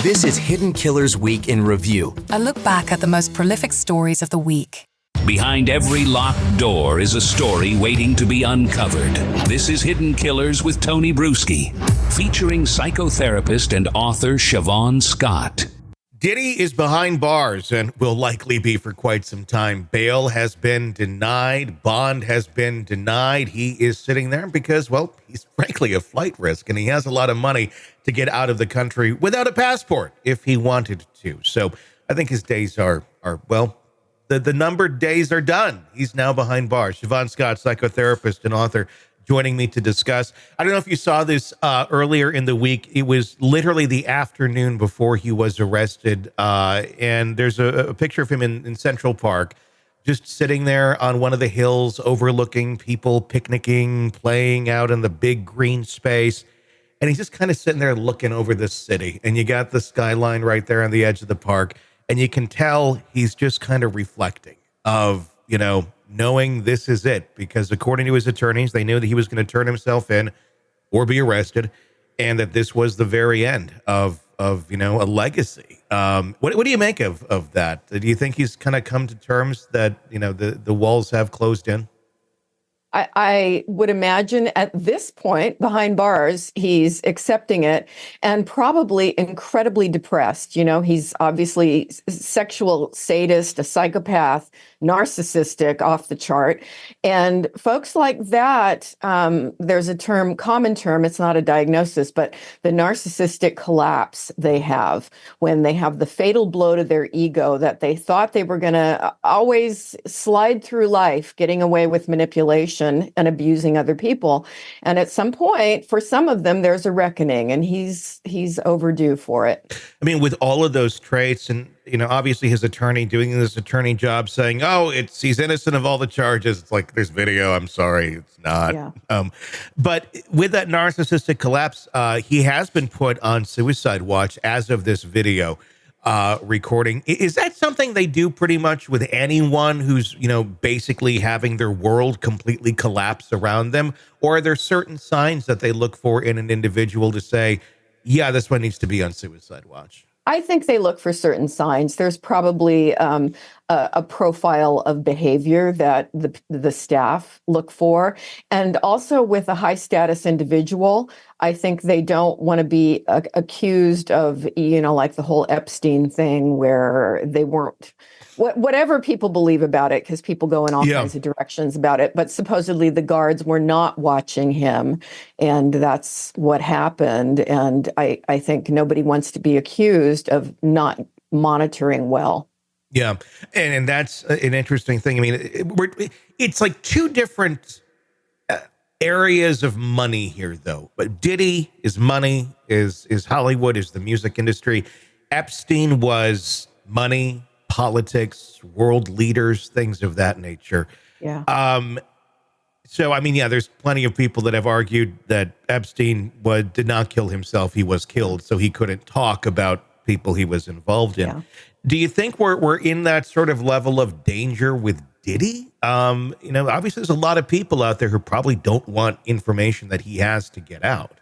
This is Hidden Killers Week in Review. A look back at the most prolific stories of the week. Behind every locked door is a story waiting to be uncovered. This is Hidden Killers with Tony Brueski, featuring psychotherapist and author Siobhan Scott. Diddy is behind bars and will likely be for quite some time. Bail has been denied. Bond has been denied. He is sitting there because, well, he's frankly a flight risk, and he has a lot of money to get out of the country without a passport if he wanted to. So I think his days are well, the numbered days are done. He's now behind bars. Siobhan Scott, psychotherapist and author, joining me to discuss. I don't know if you saw this earlier in the week. It was literally the afternoon before he was arrested. And there's a picture of him in Central Park, just sitting there on one of the hills overlooking people picnicking, playing out in the big green space. And he's just kind of sitting there looking over this city. And you got the skyline right there on the edge of the park. And you can tell he's just kind of reflecting of, knowing this is it, because according to his attorneys, they knew that he was going to turn himself in or be arrested, and that this was the very end of a legacy. What do you make of that? Do you think he's kind of come to terms that, the walls have closed in? I would imagine at this point, behind bars, he's accepting it and probably incredibly depressed. He's obviously sexual sadist, a psychopath, narcissistic, off the chart. And folks like that, there's a common term, it's not a diagnosis, but the narcissistic collapse they have when they have the fatal blow to their ego that they thought they were going to always slide through life, getting away with manipulation and abusing other people. And at some point, for some of them, there's a reckoning, and he's overdue for it. I mean, with all of those traits, and obviously his attorney doing this attorney job saying, "Oh, he's innocent of all the charges." It's like, there's video. I'm sorry, it's not. Yeah. But with that narcissistic collapse, he has been put on suicide watch as of this video recording. Is that something they do pretty much with anyone who's, basically having their world completely collapse around them? Or are there certain signs that they look for in an individual to say, yeah, this one needs to be on suicide watch? I think they look for certain signs. There's probably a profile of behavior that the staff look for. And also with a high status individual, I think they don't want to be accused of, like the whole Epstein thing where they weren't, whatever people believe about it, because people go in all kinds of directions about it. But supposedly the guards were not watching him, and that's what happened. And I think nobody wants to be accused of not monitoring well. Yeah. And that's an interesting thing. I mean, it's like two different areas of money here, though. But Diddy is money, is Hollywood, is the music industry. Epstein was money, politics, world leaders, things of that nature. Yeah. So, I mean, there's plenty of people that have argued that Epstein did not kill himself. He was killed, so he couldn't talk about people he was involved in. Yeah. Do you think we're in that sort of level of danger with Diddy? Obviously there's a lot of people out there who probably don't want information that he has to get out.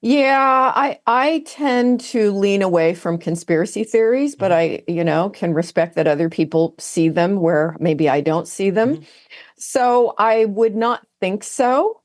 Yeah, I tend to lean away from conspiracy theories, but I, can respect that other people see them where maybe I don't see them. Mm-hmm. So I would not think so.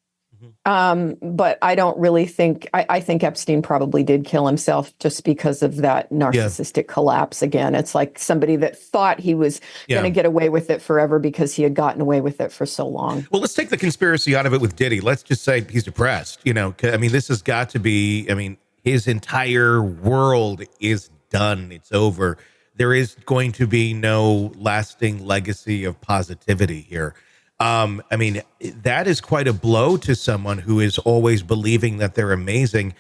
But I don't really think, I think Epstein probably did kill himself just because of that narcissistic collapse. Again, it's like somebody that thought he was going to get away with it forever because he had gotten away with it for so long. Well, let's take the conspiracy out of it with Diddy. Let's just say he's depressed. This has got to be, his entire world is done. It's over. There is going to be no lasting legacy of positivity here. That is quite a blow to someone who is always believing that they're amazing.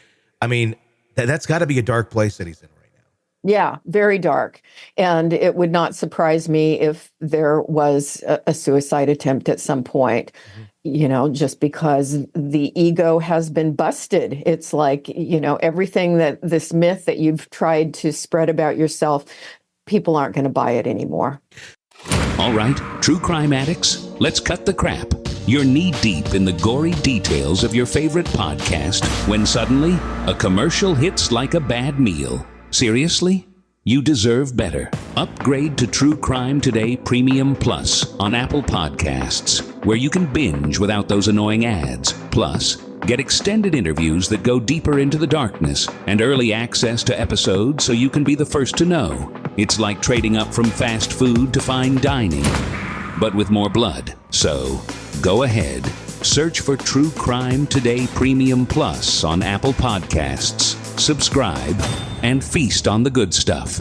That's got to be a dark place that he's in right now. Yeah, very dark. And it would not surprise me if there was a suicide attempt at some point, just because the ego has been busted. It's like, everything that this myth that you've tried to spread about yourself, people aren't going to buy it anymore. All right, true crime addicts, let's cut the crap. You're knee-deep in the gory details of your favorite podcast when suddenly a commercial hits like a bad meal. Seriously? You deserve better. Upgrade to True Crime Today Premium Plus on Apple Podcasts, where you can binge without those annoying ads. Plus, get extended interviews that go deeper into the darkness and early access to episodes so you can be the first to know. It's like trading up from fast food to fine dining, but with more blood. So, go ahead. Search for True Crime Today Premium Plus on Apple Podcasts. Subscribe and feast on the good stuff.